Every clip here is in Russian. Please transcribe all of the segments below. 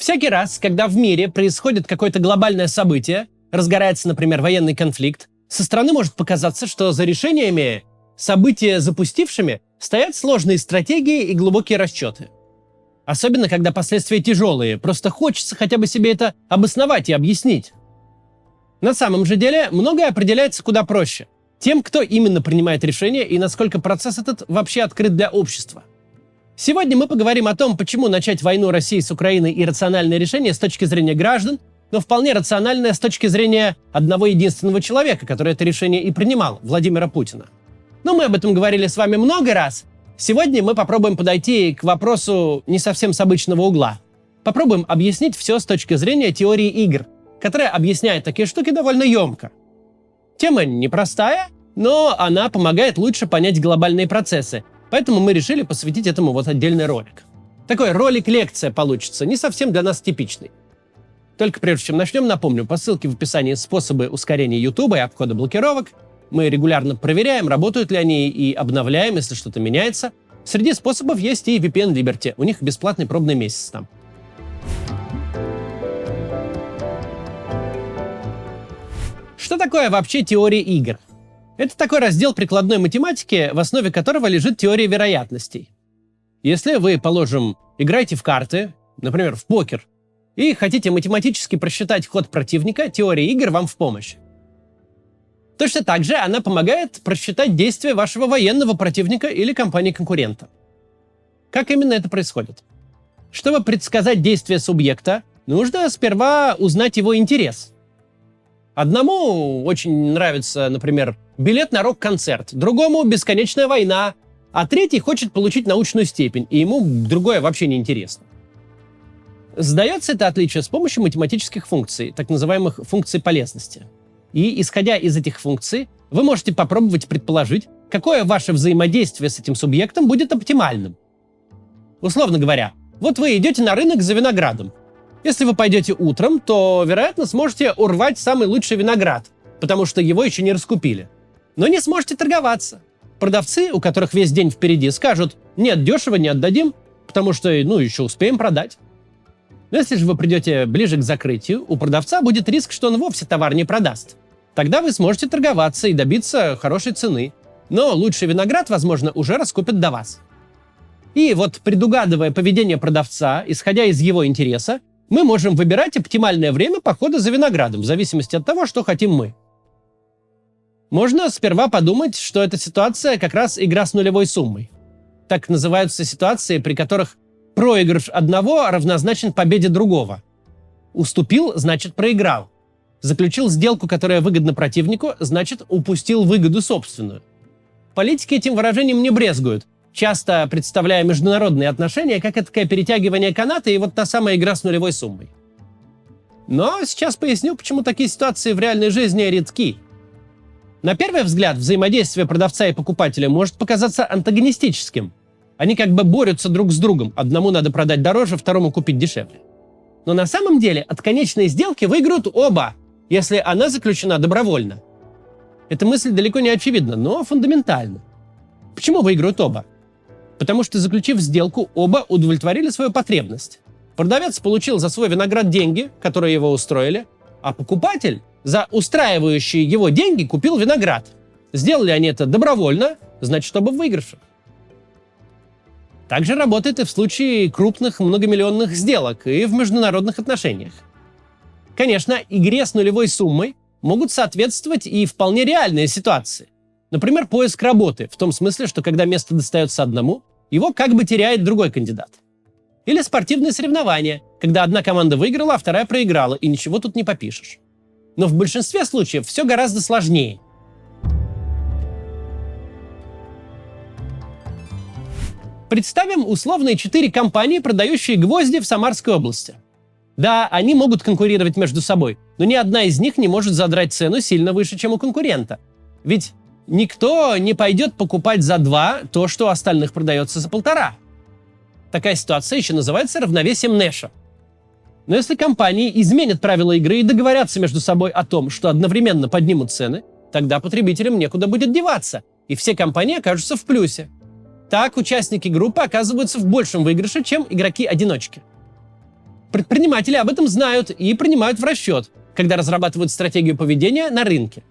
Всякий раз, когда в мире происходит какое-то глобальное событие, разгорается, например, военный конфликт, со стороны может показаться, что за решениями, события запустившими, стоят сложные стратегии и глубокие расчеты. Особенно, когда последствия тяжелые, просто хочется хотя бы себе это обосновать и объяснить. На самом же деле, многое определяется куда проще. Тем, кто именно принимает решения и насколько процесс этот вообще открыт для общества. Сегодня мы поговорим о том, почему начать войну России с Украиной иррациональное решение с точки зрения граждан, но вполне рациональное с точки зрения одного единственного человека, который это решение и принимал, Владимира Путина. Но мы об этом говорили с вами много раз. Сегодня мы попробуем подойти к вопросу не совсем с обычного угла. Попробуем объяснить все с точки зрения теории игр, которая объясняет такие штуки довольно емко. Тема непростая, но она помогает лучше понять глобальные процессы, поэтому мы решили посвятить этому вот отдельный ролик. Такой ролик-лекция получится, не совсем для нас типичный. Только прежде чем начнем, напомню, по ссылке в описании способы ускорения YouTube и обхода блокировок. Мы регулярно проверяем, работают ли они, и обновляем, если что-то меняется. Среди способов есть и VPN Liberty, у них бесплатный пробный месяц там. Что такое вообще теория игр? Это такой раздел прикладной математики, в основе которого лежит теория вероятностей. Если вы, положим, играете в карты, например, в покер, и хотите математически просчитать ход противника, теория игр вам в помощь. Точно так же она помогает просчитать действия вашего военного противника или компании-конкурента. Как именно это происходит? Чтобы предсказать действия субъекта, нужно сперва узнать его интерес. Одному очень нравится, например, билет на рок-концерт, другому бесконечная война, а третий хочет получить научную степень, и ему другое вообще не интересно. Сдается это отличие с помощью математических функций, так называемых функций полезности. И, исходя из этих функций, вы можете попробовать предположить, какое ваше взаимодействие с этим субъектом будет оптимальным. Условно говоря, вот вы идете на рынок за виноградом. Если вы пойдете утром, то, вероятно, сможете урвать самый лучший виноград, потому что его еще не раскупили. Но не сможете торговаться. Продавцы, у которых весь день впереди, скажут: «Нет, дешево не отдадим, потому что, еще успеем продать». Но если же вы придете ближе к закрытию, у продавца будет риск, что он вовсе товар не продаст. Тогда вы сможете торговаться и добиться хорошей цены. Но лучший виноград, возможно, уже раскупят до вас. И вот, предугадывая поведение продавца, исходя из его интереса, мы можем выбирать оптимальное время похода за виноградом, в зависимости от того, что хотим мы. Можно сперва подумать, что эта ситуация как раз игра с нулевой суммой. Так называются ситуации, при которых проигрыш одного равнозначен победе другого. Уступил – значит проиграл. Заключил сделку, которая выгодна противнику, значит упустил выгоду собственную. Политики этим выражением не брезгуют, часто представляя международные отношения как этакое перетягивание каната и вот та самая игра с нулевой суммой. Но сейчас поясню, почему такие ситуации в реальной жизни редки. На первый взгляд, взаимодействие продавца и покупателя может показаться антагонистическим. Они как бы борются друг с другом. Одному надо продать дороже, второму купить дешевле. Но на самом деле от конечной сделки выиграют оба, если она заключена добровольно. Эта мысль далеко не очевидна, но фундаментальна. Почему выиграют оба? Потому что, заключив сделку, оба удовлетворили свою потребность. Продавец получил за свой виноград деньги, которые его устроили, а покупатель за устраивающие его деньги купил виноград. Сделали они это добровольно, значит, оба в выигрыше. Так же работает и в случае крупных многомиллионных сделок и в международных отношениях. Конечно, игре с нулевой суммой могут соответствовать и вполне реальные ситуации. Например, поиск работы, в том смысле, что когда место достается одному, его как бы теряет другой кандидат. Или спортивные соревнования, когда одна команда выиграла, а вторая проиграла, и ничего тут не попишешь. Но в большинстве случаев все гораздо сложнее. Представим условные 4 компании, продающие гвозди в Самарской области. Да, они могут конкурировать между собой, но ни одна из них не может задрать цену сильно выше, чем у конкурента. Ведь никто не пойдет покупать за 2 то, что у остальных продается за 1,5. Такая ситуация еще называется равновесием Нэша. Но если компании изменят правила игры и договорятся между собой о том, что одновременно поднимут цены, тогда потребителям некуда будет деваться, и все компании окажутся в плюсе. Так участники группы оказываются в большем выигрыше, чем игроки-одиночки. предприниматели об этом знают и принимают в расчет, когда разрабатывают стратегию поведения на рынке.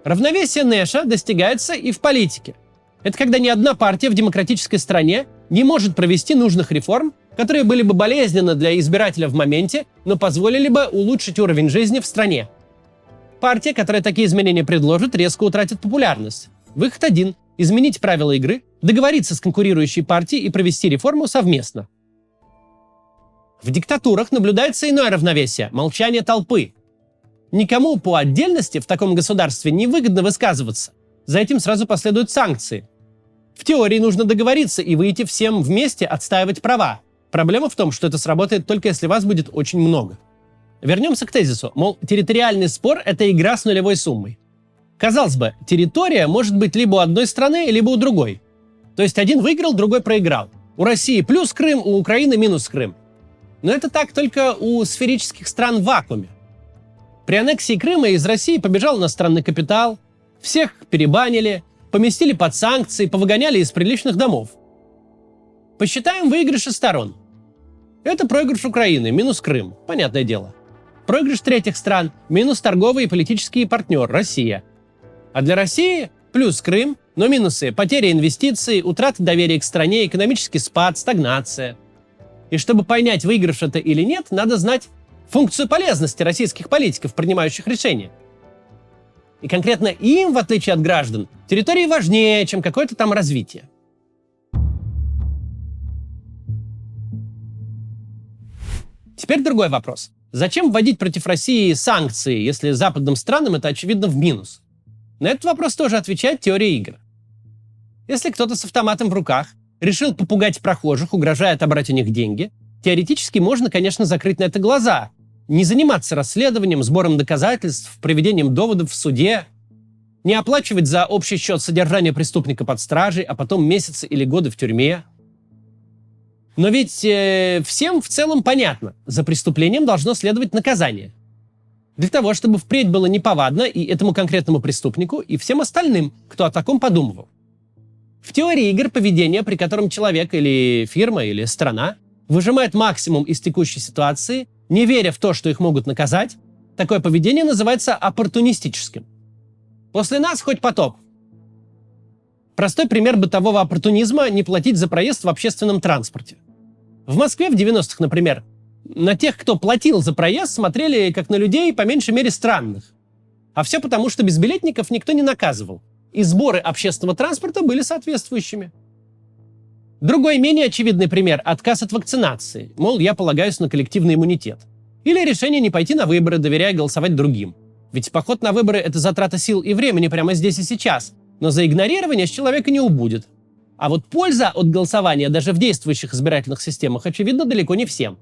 Равновесие Нэша достигается и в политике. Это когда ни одна партия в демократической стране не может провести нужных реформ, которые были бы болезненны для избирателя в моменте, но позволили бы улучшить уровень жизни в стране. Партия, которая такие изменения предложит, резко утратит популярность. Выход один – изменить правила игры, договориться с конкурирующей партией и провести реформу совместно. В диктатурах наблюдается иное равновесие – молчание толпы. Никому по отдельности в таком государстве невыгодно высказываться. За этим сразу последуют санкции. В теории нужно договориться и выйти всем вместе отстаивать права. Проблема в том, что это сработает только если вас будет очень много. Вернемся к тезису, мол, территориальный спор – это игра с нулевой суммой. Казалось бы, территория может быть либо у одной страны, либо у другой. То есть один выиграл, другой проиграл. У России плюс Крым, у Украины минус Крым. Но это так только у сферических стран в вакууме. При аннексии Крыма из России побежал иностранный капитал, всех перебанили, поместили под санкции, повыгоняли из приличных домов. Посчитаем выигрыши сторон. Это проигрыш Украины, минус Крым, понятное дело. Проигрыш третьих стран, минус торговый и политический партнер, Россия. А для России плюс Крым, но минусы – потеря инвестиций, утрата доверия к стране, экономический спад, стагнация. И чтобы понять, выигрыш это или нет, надо знать функцию полезности российских политиков, принимающих решения. И конкретно им, в отличие от граждан, территории важнее, чем какое-то там развитие. Теперь другой вопрос. Зачем вводить против России санкции, если западным странам это очевидно в минус? На этот вопрос тоже отвечает теория игр. Если кто-то с автоматом в руках решил попугать прохожих, угрожая отобрать у них деньги, теоретически можно, конечно, закрыть на это глаза, не заниматься расследованием, сбором доказательств, приведением доводов в суде, не оплачивать за общий счет содержание преступника под стражей, а потом месяцы или годы в тюрьме. Но ведь всем в целом понятно, за преступлением должно следовать наказание. Для того, чтобы впредь было неповадно и этому конкретному преступнику, и всем остальным, кто о таком подумывал. В теории игр поведение, при котором человек или фирма или страна выжимает максимум из текущей ситуации, не веря в то, что их могут наказать, такое поведение называется оппортунистическим. После нас хоть потоп. Простой пример бытового оппортунизма – не платить за проезд в общественном транспорте. В Москве в 90-х, например, на тех, кто платил за проезд, смотрели как на людей по меньшей мере странных. А все потому, что безбилетников никто не наказывал. И сборы общественного транспорта были соответствующими. Другой, менее очевидный пример – отказ от вакцинации. Мол, я полагаюсь на коллективный иммунитет. Или решение не пойти на выборы, доверяя голосовать другим. Ведь поход на выборы – это затрата сил и времени прямо здесь и сейчас. Но за игнорирование с человека не убудет. А вот польза от голосования даже в действующих избирательных системах очевидна далеко не всем.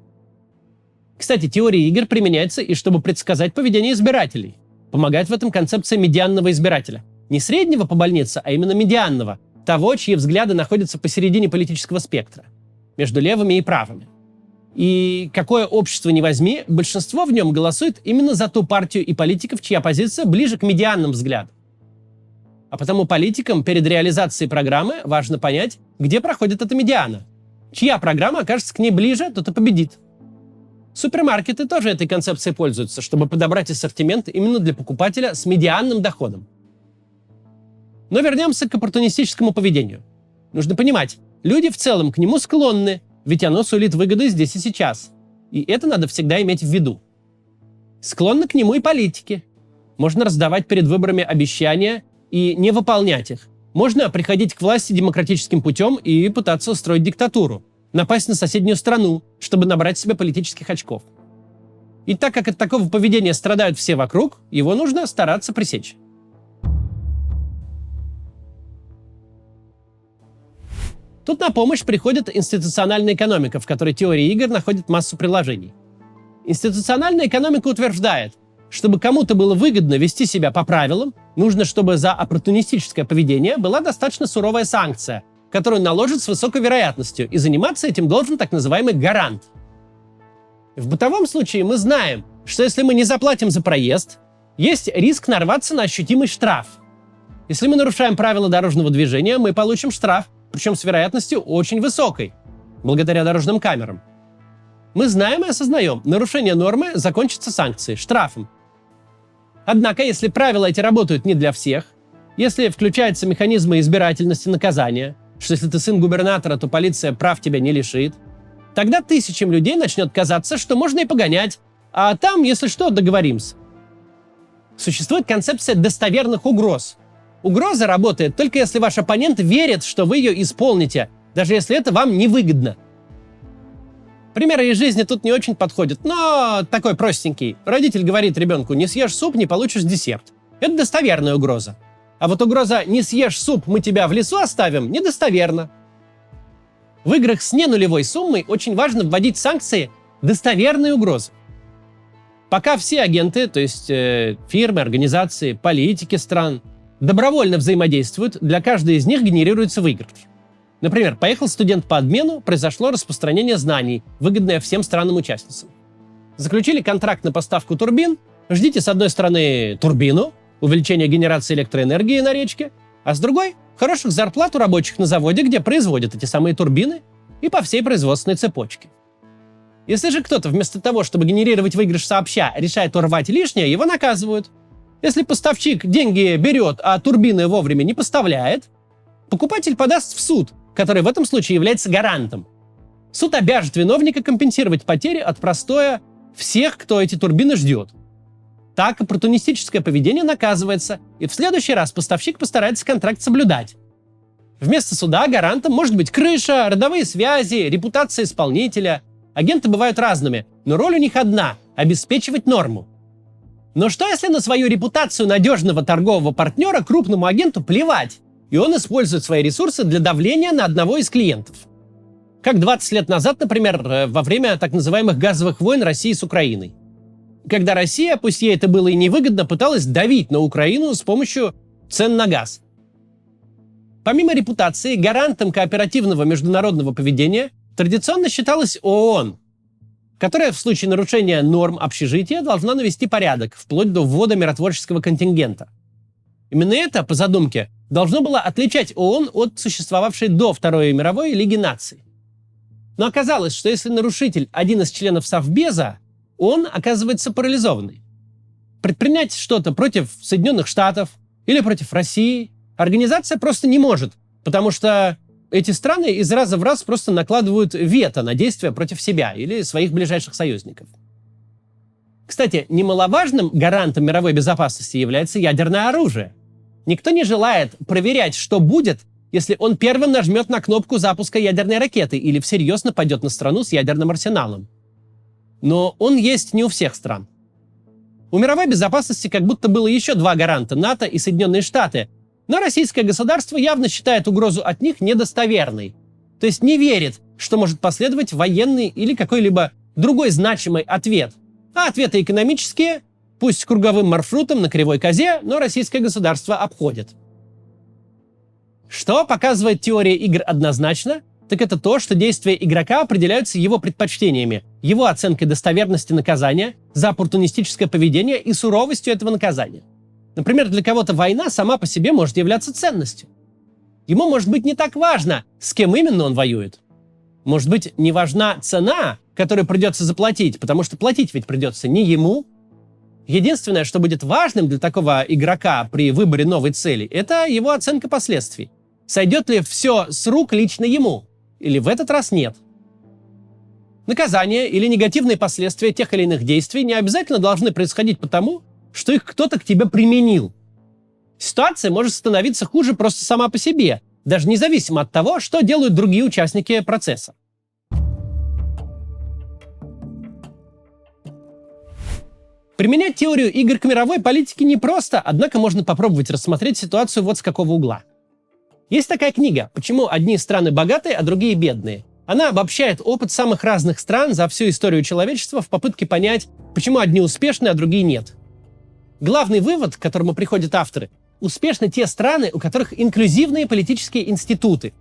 Кстати, теория игр применяется и чтобы предсказать поведение избирателей. Помогает в этом концепция медианного избирателя. Не среднего по больнице, а именно медианного. Того, чьи взгляды находятся посередине политического спектра. Между левыми и правыми. И какое общество ни возьми, большинство в нем голосует именно за ту партию и политиков, чья позиция ближе к медианным взглядам. А потому политикам перед реализацией программы важно понять, где проходит эта медиана. Чья программа окажется к ней ближе, тот и победит. Супермаркеты тоже этой концепцией пользуются, чтобы подобрать ассортимент именно для покупателя с медианным доходом. Но вернемся к оппортунистическому поведению. Нужно понимать, люди в целом к нему склонны, ведь оно сулит выгоды здесь и сейчас. И это надо всегда иметь в виду. Склонны к нему и политики. Можно раздавать перед выборами обещания и не выполнять их. Можно приходить к власти демократическим путем и пытаться устроить диктатуру. Напасть на соседнюю страну, чтобы набрать себе политических очков. И так как от такого поведения страдают все вокруг, его нужно стараться пресечь. Тут на помощь приходит институциональная экономика, в которой теория игр находит массу приложений. Институциональная экономика утверждает, чтобы кому-то было выгодно вести себя по правилам, нужно, чтобы за оппортунистическое поведение была достаточно суровая санкция, которую наложат с высокой вероятностью, и заниматься этим должен так называемый гарант. В бытовом случае мы знаем, что если мы не заплатим за проезд, есть риск нарваться на ощутимый штраф. Если мы нарушаем правила дорожного движения, мы получим штраф, причем с вероятностью очень высокой, благодаря дорожным камерам. Мы знаем и осознаем, нарушение нормы закончится санкцией, штрафом. Однако, если правила эти работают не для всех, если включаются механизмы избирательности наказания, что если ты сын губернатора, то полиция прав тебя не лишит, тогда тысячам людей начнет казаться, что можно и погонять, а там, если что, договоримся. Существует концепция достоверных угроз. Угроза работает только если ваш оппонент верит, что вы ее исполните, даже если это вам невыгодно. Примеры из жизни тут не очень подходят, но такой простенький. Родитель говорит ребенку: не съешь суп, не получишь десерт. Это достоверная угроза. А вот угроза «не съешь суп, мы тебя в лесу оставим» недостоверна. В играх с ненулевой суммой очень важно вводить санкции достоверные угрозы. Пока все агенты, то есть фирмы, организации, политики стран, добровольно взаимодействуют, для каждой из них генерируется выигрыш. Например, поехал студент по обмену, произошло распространение знаний, выгодное всем странам-участницам. Заключили контракт на поставку турбин, ждите с одной стороны турбину, увеличение генерации электроэнергии на речке, а с другой – хороших зарплат у рабочих на заводе, где производят эти самые турбины, и по всей производственной цепочке. Если же кто-то вместо того, чтобы генерировать выигрыш сообща, решает урвать лишнее, его наказывают. Если поставщик деньги берет, а турбины вовремя не поставляет, покупатель подаст в суд, который в этом случае является гарантом. Суд обяжет виновника компенсировать потери от простоя всех, кто эти турбины ждет. Так оппортунистическое поведение наказывается, и в следующий раз поставщик постарается контракт соблюдать. Вместо суда гарантом может быть крыша, родовые связи, репутация исполнителя. Агенты бывают разными, но роль у них одна – обеспечивать норму. Но что если на свою репутацию надежного торгового партнера крупному агенту плевать, и он использует свои ресурсы для давления на одного из клиентов? Как 20 лет назад, например, во время так называемых газовых войн России с Украиной. Когда Россия, пусть ей это было и невыгодно, пыталась давить на Украину с помощью цен на газ. Помимо репутации, гарантом кооперативного международного поведения традиционно считалась ООН, которая в случае нарушения норм общежития должна навести порядок, вплоть до ввода миротворческого контингента. Именно это, по задумке, должно было отличать ООН от существовавшей до Второй мировой Лиги наций. Но оказалось, что если нарушитель один из членов Совбеза, он оказывается парализованный. Предпринять что-то против Соединенных Штатов или против России организация просто не может, потому что эти страны из раза в раз просто накладывают вето на действия против себя или своих ближайших союзников. Кстати, немаловажным гарантом мировой безопасности является ядерное оружие. Никто не желает проверять, что будет, если он первым нажмет на кнопку запуска ядерной ракеты или всерьез нападет на страну с ядерным арсеналом. Но он есть не у всех стран. У мировой безопасности как будто было еще два гаранта – НАТО и Соединенные Штаты. Но российское государство явно считает угрозу от них недостоверной. То есть не верит, что может последовать военный или какой-либо другой значимый ответ. А ответы экономические, пусть с круговым маршрутом на кривой козе, но российское государство обходит. Что показывает теория игр однозначно? Так это то, что действия игрока определяются его предпочтениями, его оценкой достоверности наказания за оппортунистическое поведение и суровостью этого наказания. Например, для кого-то война сама по себе может являться ценностью. Ему может быть не так важно, с кем именно он воюет. Может быть, не важна цена, которую придется заплатить, потому что платить ведь придется не ему. Единственное, что будет важным для такого игрока при выборе новой цели, это его оценка последствий. Сойдет ли все с рук лично ему? Или в этот раз нет? Наказание или негативные последствия тех или иных действий не обязательно должны происходить потому, что их кто-то к тебе применил. Ситуация может становиться хуже просто сама по себе, даже независимо от того, что делают другие участники процесса. Применять теорию игр к мировой политике непросто, однако можно попробовать рассмотреть ситуацию вот с какого угла. Есть такая книга «Почему одни страны богатые, а другие бедные». Она обобщает опыт самых разных стран за всю историю человечества в попытке понять, почему одни успешны, а другие нет. Главный вывод, к которому приходят авторы – успешны те страны, у которых инклюзивные политические институты.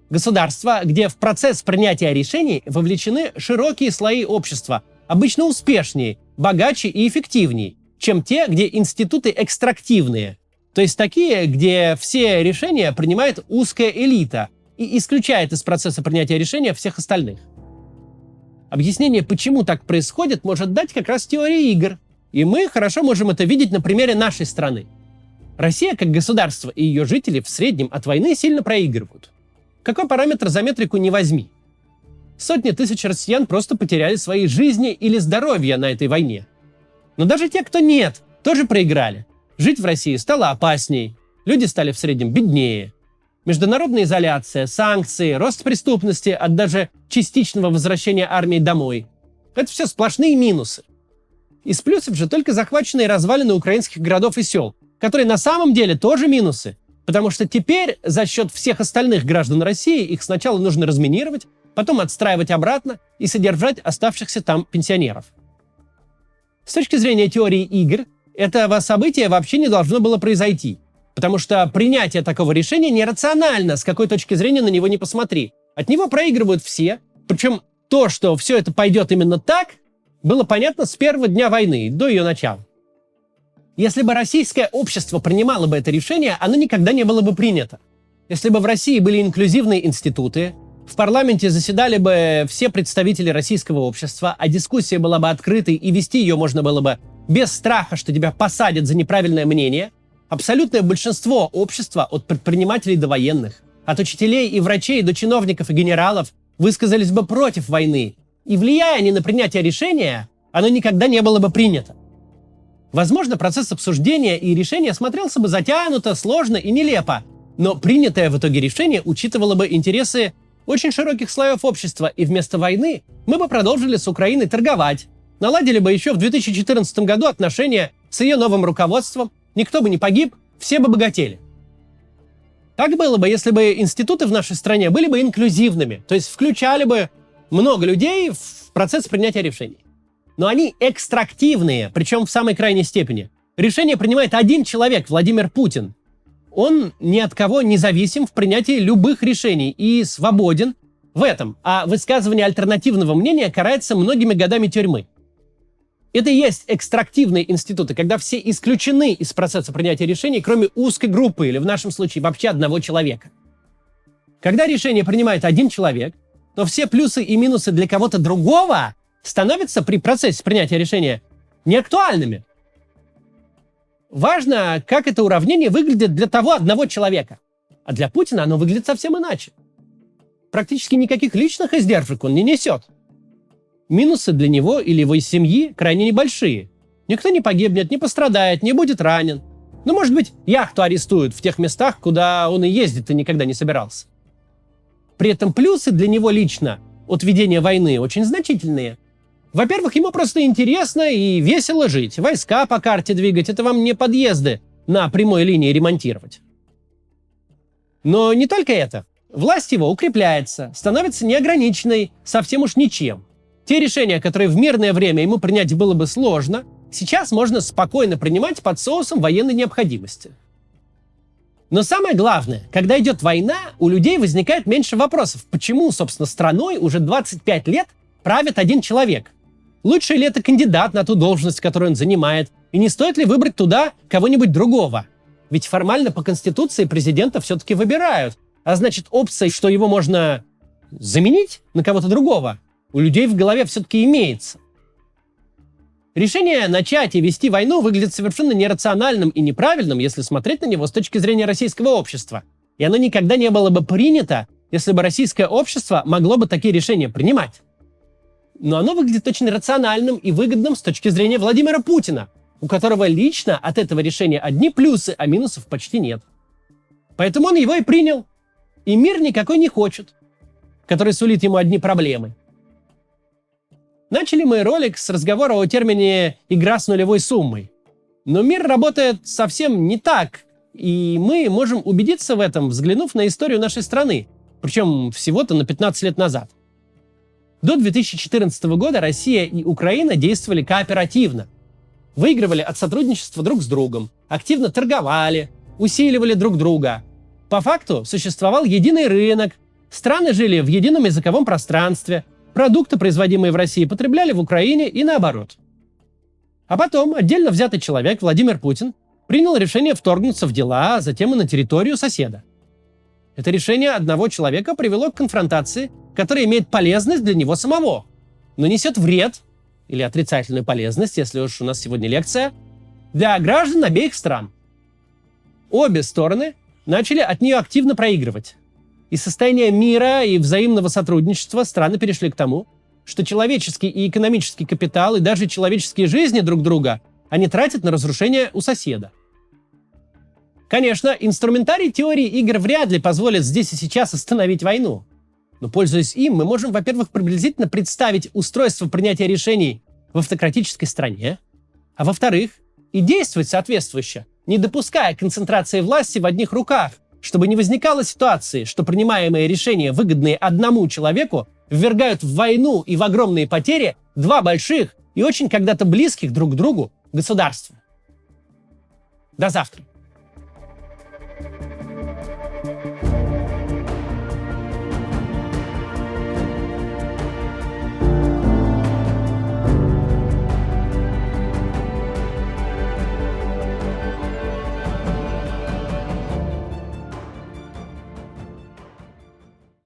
Государства, где в процесс принятия решений вовлечены широкие слои общества, обычно успешнее, богаче и эффективнее, чем те, где институты экстрактивные. То есть такие, где все решения принимает узкая элита и исключает из процесса принятия решения всех остальных. Объяснение, почему так происходит, может дать как раз теория игр. И мы хорошо можем это видеть на примере нашей страны. Россия как государство и ее жители в среднем от войны сильно проигрывают. Какой параметр за метрику не возьми. Сотни тысяч россиян просто потеряли свои жизни или здоровье на этой войне. Но даже те, кто нет, тоже проиграли. Жить в России стало опасней, люди стали в среднем беднее. Международная изоляция, санкции, рост преступности от даже частичного возвращения армии домой. Это все сплошные минусы. Из плюсов же только захваченные развалины украинских городов и сел, которые на самом деле тоже минусы, потому что теперь за счет всех остальных граждан России их сначала нужно разминировать, потом отстраивать обратно и содержать оставшихся там пенсионеров. С точки зрения теории игр, этого события вообще не должно было произойти, потому что принятие такого решения нерационально, с какой точки зрения на него не посмотри. От него проигрывают все, причем то, что все это пойдет именно так, было понятно с первого дня войны, до ее начала. Если бы российское общество принимало бы это решение, оно никогда не было бы принято. Если бы в России были инклюзивные институты, в парламенте заседали бы все представители российского общества, а дискуссия была бы открытой и вести ее можно было бы без страха, что тебя посадят за неправильное мнение, абсолютное большинство общества, от предпринимателей до военных, от учителей и врачей до чиновников и генералов, высказались бы против войны. И влияя они на принятие решения, оно никогда не было бы принято. Возможно, процесс обсуждения и решения смотрелся бы затянуто, сложно и нелепо, но принятое в итоге решение учитывало бы интересы очень широких слоев общества, и вместо войны мы бы продолжили с Украиной торговать, наладили бы еще в 2014 году отношения с ее новым руководством, никто бы не погиб, все бы богатели. Так было бы, если бы институты в нашей стране были бы инклюзивными, то есть включали бы много людей в процесс принятия решений. Но они экстрактивные, причем в самой крайней степени. Решение принимает один человек, Владимир Путин. Он ни от кого не зависим в принятии любых решений и свободен в этом, а высказывание альтернативного мнения карается многими годами тюрьмы. Это и есть экстрактивные институты, когда все исключены из процесса принятия решений, кроме узкой группы, или в нашем случае вообще одного человека. Когда решение принимает один человек, то все плюсы и минусы для кого-то другого становятся при процессе принятия решения неактуальными. Важно, как это уравнение выглядит для того одного человека. А для Путина оно выглядит совсем иначе. Практически никаких личных издержек он не несет. Минусы для него или его семьи крайне небольшие. Никто не погибнет, не пострадает, не будет ранен. Ну, может быть, яхту арестуют в тех местах, куда он и ездит и никогда не собирался. При этом плюсы для него лично от ведения войны очень значительные. Во-первых, ему просто интересно и весело жить. Войска по карте двигать — это вам не подъезды на прямой линии ремонтировать. Но не только это. Власть его укрепляется, становится неограниченной совсем уж ничем. Те решения, которые в мирное время ему принять было бы сложно, сейчас можно спокойно принимать под соусом военной необходимости. Но самое главное, когда идет война, у людей возникает меньше вопросов, почему, собственно, страной уже 25 лет правит один человек. Лучше ли это кандидат на ту должность, которую он занимает, и не стоит ли выбрать туда кого-нибудь другого? Ведь формально по Конституции президента все-таки выбирают, а значит опция, что его можно заменить на кого-то другого, у людей в голове все-таки имеется. Решение начать и вести войну выглядит совершенно нерациональным и неправильным, если смотреть на него с точки зрения российского общества. И оно никогда не было бы принято, если бы российское общество могло бы такие решения принимать. Но оно выглядит очень рациональным и выгодным с точки зрения Владимира Путина, у которого лично от этого решения одни плюсы, а минусов почти нет. Поэтому он его и принял. И мир никакой не хочет, который сулит ему одни проблемы. Начали мы ролик с разговора о термине «игра с нулевой суммой». Но мир работает совсем не так, и мы можем убедиться в этом, взглянув на историю нашей страны, причем всего-то на 15 лет назад. До 2014 года Россия и Украина действовали кооперативно. Выигрывали от сотрудничества друг с другом, активно торговали, усиливали друг друга. По факту существовал единый рынок, страны жили в едином языковом пространстве, продукты, производимые в России, потребляли в Украине и наоборот. А потом отдельно взятый человек, Владимир Путин, принял решение вторгнуться в дела, а затем и на территорию соседа. Это решение одного человека привело к конфронтации, которая имеет полезность для него самого. но несет вред или отрицательную полезность, если уж у нас сегодня лекция, для граждан обеих стран. Обе стороны начали от нее активно проигрывать. Из состояния мира и взаимного сотрудничества страны перешли к тому, что человеческий и экономический капитал и даже человеческие жизни друг друга они тратят на разрушение у соседа. Конечно, инструментарий теории игр вряд ли позволит здесь и сейчас остановить войну. Но, пользуясь им, мы можем, во-первых, приблизительно представить устройство принятия решений в автократической стране, а во-вторых, и действовать соответствующе, не допуская концентрации власти в одних руках, чтобы не возникало ситуации, что принимаемые решения, выгодные одному человеку, ввергают в войну и в огромные потери два больших и очень когда-то близких друг к другу государства. До завтра.